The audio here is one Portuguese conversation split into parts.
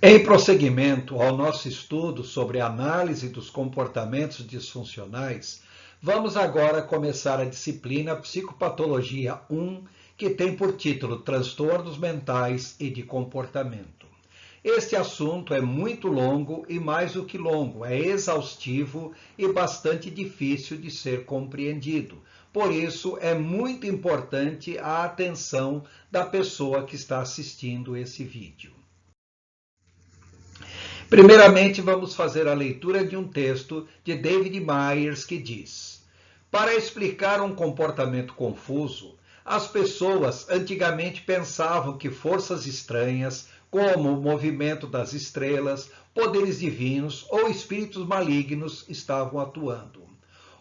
Em prosseguimento ao nosso estudo sobre a análise dos comportamentos disfuncionais, vamos agora começar a disciplina Psicopatologia 1, que tem por título Transtornos Mentais e de Comportamento. Este assunto é muito longo e, mais do que longo, é exaustivo e bastante difícil de ser compreendido. Por isso, é muito importante a atenção da pessoa que está assistindo esse vídeo. Primeiramente, vamos fazer a leitura de um texto de David Myers que diz: para explicar um comportamento confuso, as pessoas antigamente pensavam que forças estranhas, como o movimento das estrelas, poderes divinos ou espíritos malignos estavam atuando.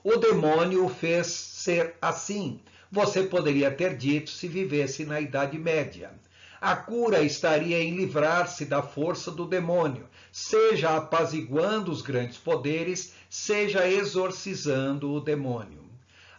O demônio o fez ser assim. Você poderia ter dito se vivesse na Idade Média. A cura estaria em livrar-se da força do demônio, seja apaziguando os grandes poderes, seja exorcizando o demônio.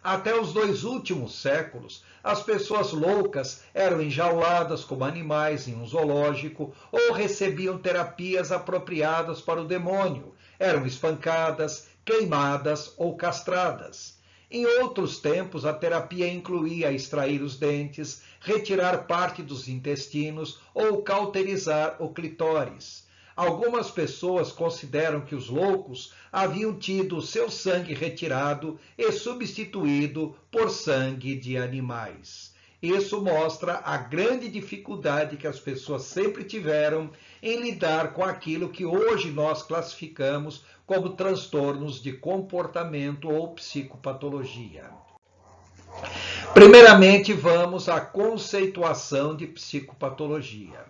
Até os 2 últimos séculos, as pessoas loucas eram enjauladas como animais em um zoológico ou recebiam terapias apropriadas para o demônio, eram espancadas, queimadas ou castradas. Em outros tempos, a terapia incluía extrair os dentes, retirar parte dos intestinos ou cauterizar o clitóris. Algumas pessoas consideram que os loucos haviam tido seu sangue retirado e substituído por sangue de animais. Isso mostra a grande dificuldade que as pessoas sempre tiveram em lidar com aquilo que hoje nós classificamos como transtornos de comportamento ou psicopatologia. Primeiramente, vamos à conceituação de psicopatologia.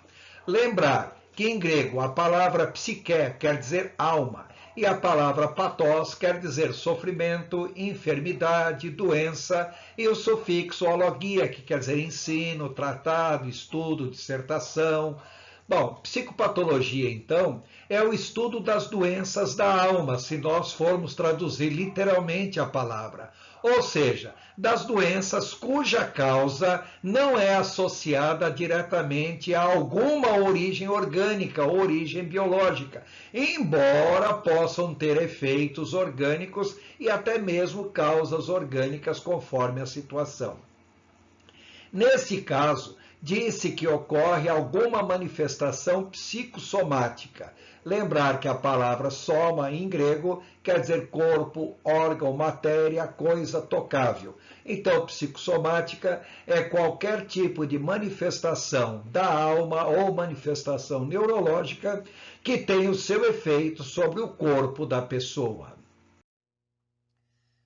Lembrar que em grego a palavra psique quer dizer alma e a palavra pathos quer dizer sofrimento, enfermidade, doença e o sufixo ologia, que quer dizer ensino, tratado, estudo, dissertação. Bom, psicopatologia, então, é o estudo das doenças da alma, se nós formos traduzir literalmente a palavra. Ou seja, das doenças cuja causa não é associada diretamente a alguma origem orgânica ou origem biológica, embora possam ter efeitos orgânicos e até mesmo causas orgânicas conforme a situação. Nesse caso, disse que ocorre alguma manifestação psicossomática. Lembrar que a palavra soma em grego quer dizer corpo, órgão, matéria, coisa tocável. Então, psicossomática é qualquer tipo de manifestação da alma ou manifestação neurológica que tem o seu efeito sobre o corpo da pessoa.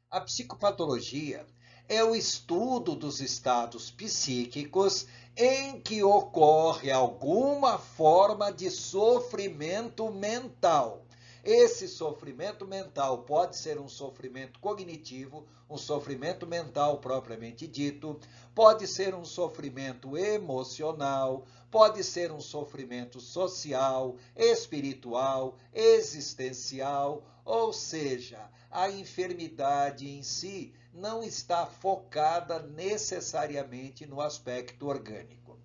A psicopatologia é o estudo dos estados psíquicos em que ocorre alguma forma de sofrimento mental. Esse sofrimento mental pode ser um sofrimento cognitivo, um sofrimento mental propriamente dito, pode ser um sofrimento emocional, pode ser um sofrimento social, espiritual, existencial, ou seja, a enfermidade em si não está focada necessariamente no aspecto orgânico.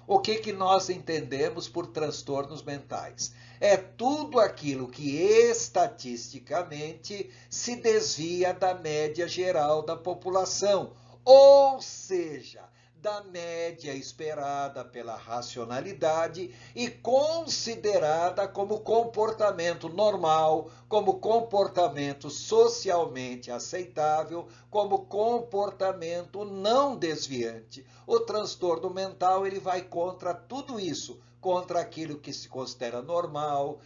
O que nós entendemos por transtornos mentais? É tudo aquilo que estatisticamente se desvia da média geral da população, ou seja, da média esperada pela racionalidade e considerada como comportamento normal, como comportamento socialmente aceitável, como comportamento não desviante. O transtorno mental ele vai contra tudo isso, contra aquilo que se considera normal,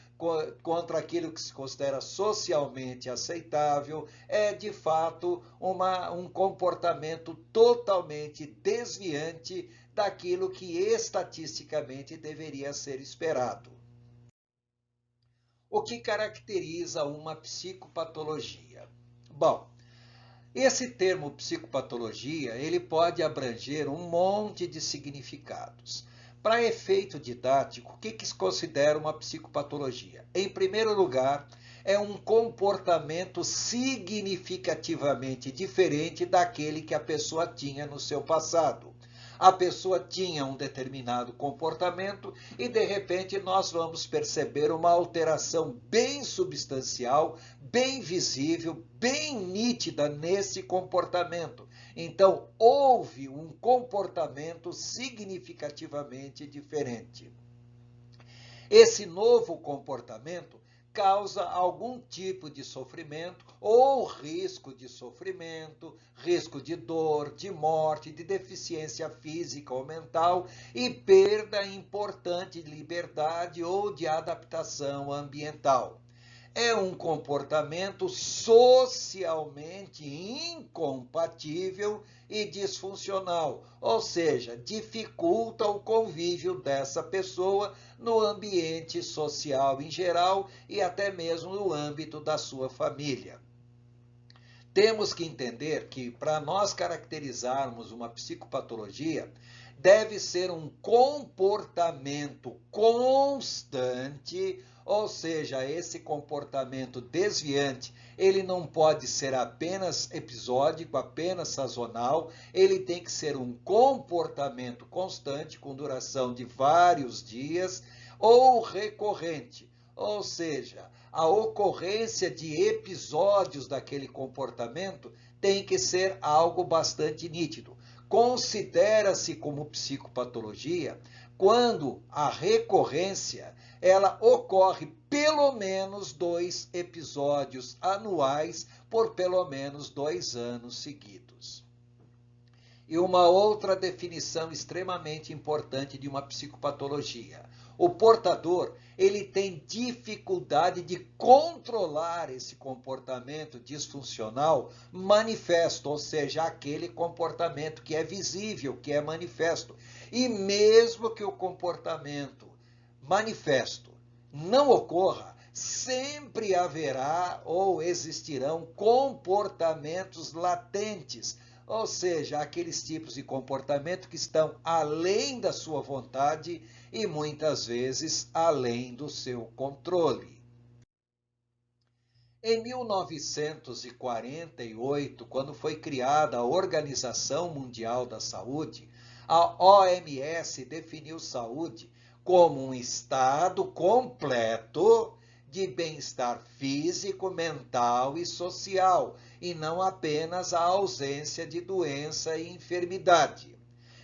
contra aquilo que se considera socialmente aceitável, é de fato um comportamento totalmente desviante daquilo que estatisticamente deveria ser esperado. O que caracteriza uma psicopatologia? Bom, esse termo psicopatologia ele pode abranger um monte de significados. Para efeito didático, o que se considera uma psicopatologia? Em primeiro lugar, é um comportamento significativamente diferente daquele que a pessoa tinha no seu passado. A pessoa tinha um determinado comportamento e, de repente, nós vamos perceber uma alteração bem substancial, bem visível, bem nítida nesse comportamento. Então, houve um comportamento significativamente diferente. Esse novo comportamento causa algum tipo de sofrimento ou risco de sofrimento, risco de dor, de morte, de deficiência física ou mental e perda importante de liberdade ou de adaptação ambiental. É um comportamento socialmente incompatível e disfuncional, ou seja, dificulta o convívio dessa pessoa no ambiente social em geral e até mesmo no âmbito da sua família. Temos que entender que, para nós caracterizarmos uma psicopatologia, deve ser um comportamento constante, ou seja, esse comportamento desviante, ele não pode ser apenas episódico, apenas sazonal, ele tem que ser um comportamento constante, com duração de vários dias, ou recorrente, ou seja, a ocorrência de episódios daquele comportamento tem que ser algo bastante nítido. Considera-se como psicopatologia quando a recorrência ela ocorre pelo menos 2 episódios anuais por pelo menos 2 anos seguidos. E uma outra definição extremamente importante de uma psicopatologia. O portador, ele tem dificuldade de controlar esse comportamento disfuncional manifesto, ou seja, aquele comportamento que é visível, que é manifesto. E mesmo que o comportamento manifesto não ocorra, sempre haverá ou existirão comportamentos latentes, ou seja, aqueles tipos de comportamento que estão além da sua vontade e muitas vezes além do seu controle. Em 1948, quando foi criada a Organização Mundial da Saúde, a OMS definiu saúde como um estado completo de bem-estar físico, mental e social, e não apenas a ausência de doença e enfermidade.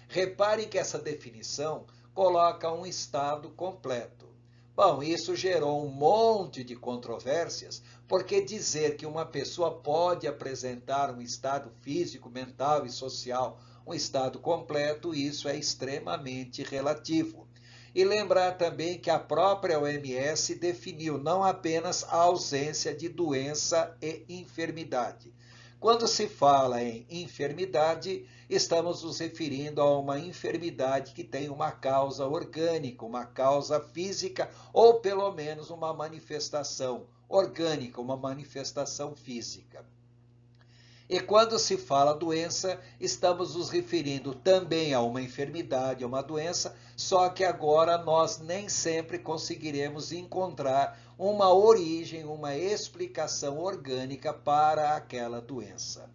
Repare que essa definição coloca um estado completo. Bom, isso gerou um monte de controvérsias, porque dizer que uma pessoa pode apresentar um estado físico, mental e social, um estado completo, isso é extremamente relativo. E lembrar também que a própria OMS definiu não apenas a ausência de doença e enfermidade. Quando se fala em enfermidade, estamos nos referindo a uma enfermidade que tem uma causa orgânica, uma causa física ou pelo menos uma manifestação orgânica, uma manifestação física. E quando se fala doença, estamos nos referindo também a uma enfermidade, a uma doença, só que agora nós nem sempre conseguiremos encontrar uma origem, uma explicação orgânica para aquela doença.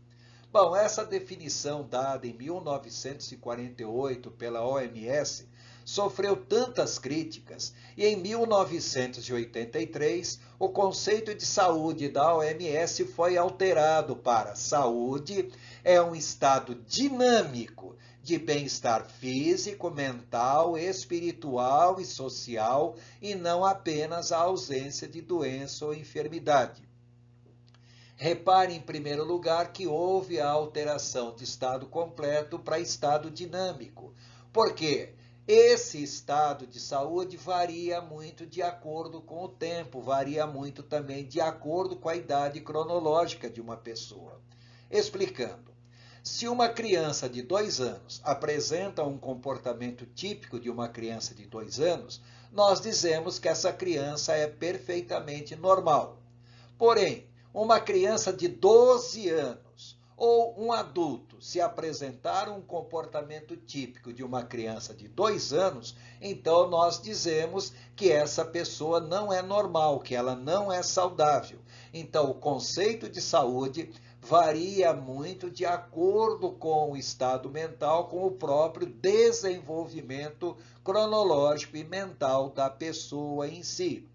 Bom, essa definição dada em 1948 pela OMS sofreu tantas críticas e em 1983 o conceito de saúde da OMS foi alterado para saúde é um estado dinâmico de bem-estar físico, mental, espiritual e social e não apenas a ausência de doença ou enfermidade. Repare, em primeiro lugar, que houve a alteração de estado completo para estado dinâmico. Por quê? Esse estado de saúde varia muito de acordo com o tempo, varia muito também de acordo com a idade cronológica de uma pessoa. Explicando, se uma criança de 2 anos apresenta um comportamento típico de uma criança de 2 anos, nós dizemos que essa criança é perfeitamente normal. Porém, uma criança de 12 anos ou um adulto se apresentar um comportamento típico de uma criança de 2 anos, então nós dizemos que essa pessoa não é normal, que ela não é saudável. Então, o conceito de saúde varia muito de acordo com o estado mental, com o próprio desenvolvimento cronológico e mental da pessoa em si.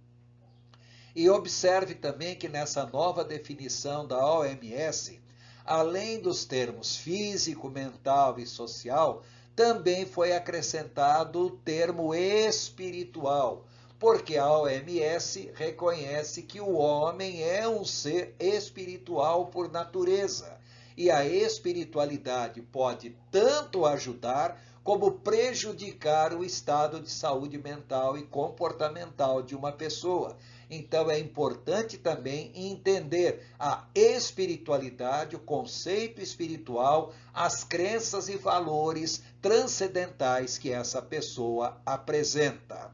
E observe também que nessa nova definição da OMS, além dos termos físico, mental e social, também foi acrescentado o termo espiritual, porque a OMS reconhece que o homem é um ser espiritual por natureza. E a espiritualidade pode tanto ajudar como prejudicar o estado de saúde mental e comportamental de uma pessoa. Então é importante também entender a espiritualidade, o conceito espiritual, as crenças e valores transcendentais que essa pessoa apresenta.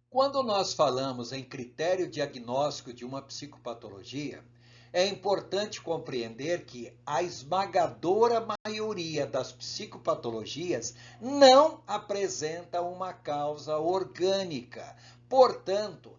Quando nós falamos em critério diagnóstico de uma psicopatologia, é importante compreender que a esmagadora maioria das psicopatologias não apresenta uma causa orgânica. Portanto,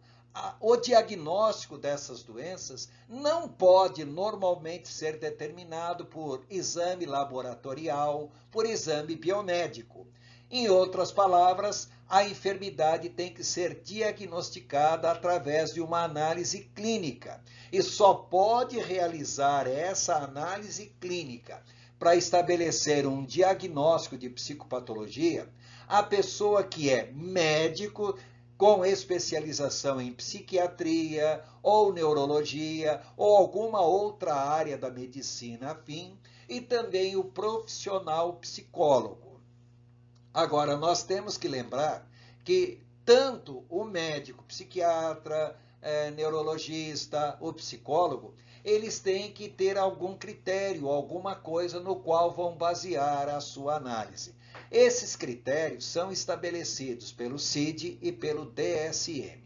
o diagnóstico dessas doenças não pode normalmente ser determinado por exame laboratorial, por exame biomédico. Em outras palavras, a enfermidade tem que ser diagnosticada através de uma análise clínica e só pode realizar essa análise clínica para estabelecer um diagnóstico de psicopatologia a pessoa que é médico com especialização em psiquiatria ou neurologia ou alguma outra área da medicina afim e também o profissional psicólogo. Agora, nós temos que lembrar que tanto o médico, psiquiatra, neurologista, o psicólogo, eles têm que ter algum critério, alguma coisa no qual vão basear a sua análise. Esses critérios são estabelecidos pelo CID e pelo DSM.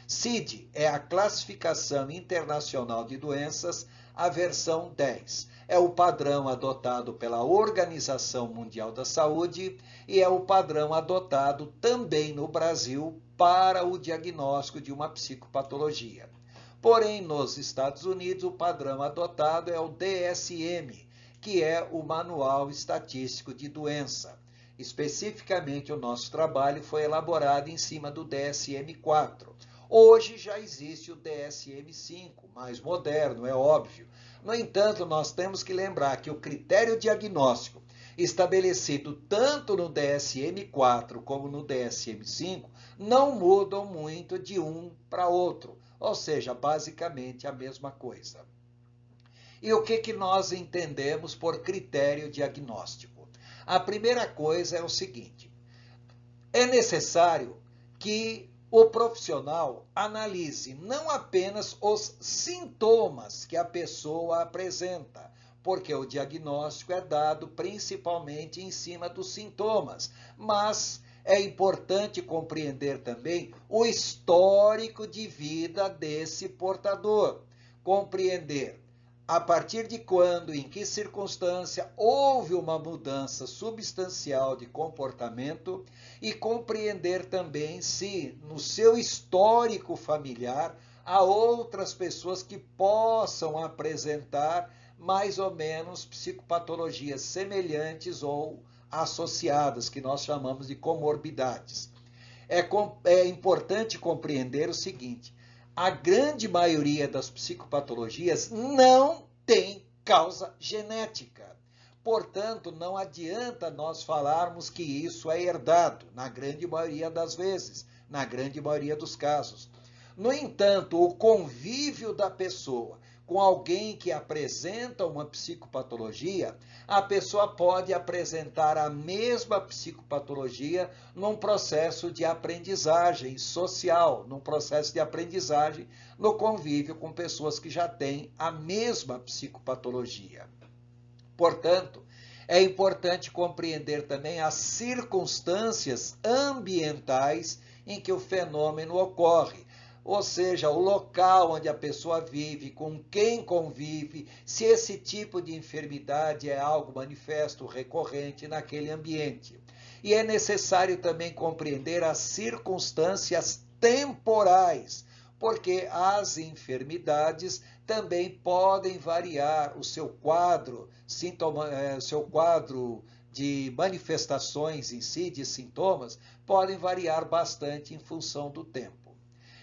CID é a Classificação Internacional de Doenças, a versão 10. É o padrão adotado pela Organização Mundial da Saúde e é o padrão adotado também no Brasil para o diagnóstico de uma psicopatologia. Porém, nos Estados Unidos, o padrão adotado é o DSM, que é o Manual Estatístico de Doença. Especificamente, o nosso trabalho foi elaborado em cima do DSM-4. Hoje já existe o DSM-5, mais moderno, é óbvio. No entanto, nós temos que lembrar que o critério diagnóstico estabelecido tanto no DSM-4 como no DSM-5 não mudam muito de um para outro, ou seja, basicamente a mesma coisa. E o que nós entendemos por critério diagnóstico? A primeira coisa é o seguinte: é necessário que o profissional analise não apenas os sintomas que a pessoa apresenta, porque o diagnóstico é dado principalmente em cima dos sintomas, mas é importante compreender também o histórico de vida desse portador, compreender a partir de quando, em que circunstância houve uma mudança substancial de comportamento e compreender também se no seu histórico familiar há outras pessoas que possam apresentar mais ou menos psicopatologias semelhantes ou associadas, que nós chamamos de comorbidades. É importante compreender o seguinte: a grande maioria das psicopatologias não tem causa genética. Portanto, não adianta nós falarmos que isso é herdado, na grande maioria das vezes, na grande maioria dos casos. No entanto, o convívio da pessoa com alguém que apresenta uma psicopatologia, a pessoa pode apresentar a mesma psicopatologia num processo de aprendizagem social, num processo de aprendizagem no convívio com pessoas que já têm a mesma psicopatologia. Portanto, é importante compreender também as circunstâncias ambientais em que o fenômeno ocorre. Ou seja, o local onde a pessoa vive, com quem convive, se esse tipo de enfermidade é algo manifesto, recorrente naquele ambiente. E é necessário também compreender as circunstâncias temporais, porque as enfermidades também podem variar o seu quadro, seu quadro de manifestações em si, de sintomas, podem variar bastante em função do tempo.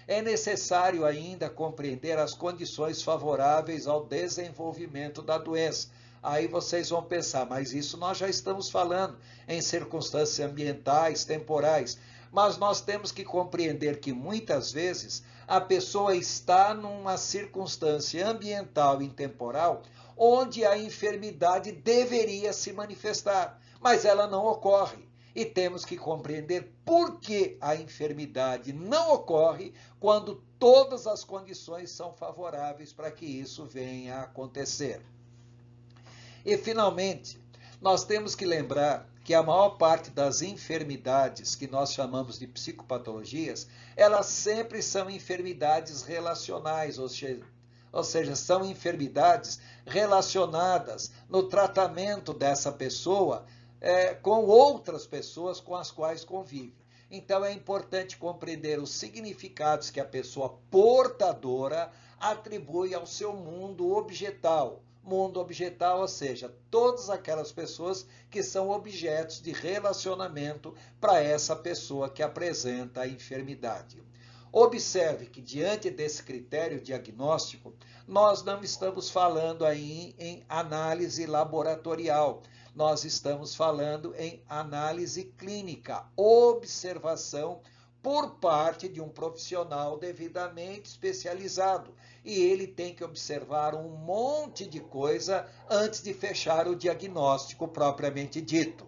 É necessário ainda compreender as condições favoráveis ao desenvolvimento da doença. Aí vocês vão pensar, mas isso nós já estamos falando em circunstâncias ambientais, temporais. Mas nós temos que compreender que muitas vezes a pessoa está numa circunstância ambiental e temporal onde a enfermidade deveria se manifestar, mas ela não ocorre. E temos que compreender por que a enfermidade não ocorre quando todas as condições são favoráveis para que isso venha a acontecer. E, finalmente, nós temos que lembrar que a maior parte das enfermidades que nós chamamos de psicopatologias, elas sempre são enfermidades relacionais, ou seja, são enfermidades relacionadas no tratamento dessa pessoa com outras pessoas com as quais convive. Então é importante compreender os significados que a pessoa portadora atribui ao seu mundo objetal. Mundo objetal, ou seja, todas aquelas pessoas que são objetos de relacionamento para essa pessoa que apresenta a enfermidade. Observe que, diante desse critério diagnóstico, nós não estamos falando aí em análise laboratorial, nós estamos falando em análise clínica, observação por parte de um profissional devidamente especializado. E ele tem que observar um monte de coisa antes de fechar o diagnóstico propriamente dito.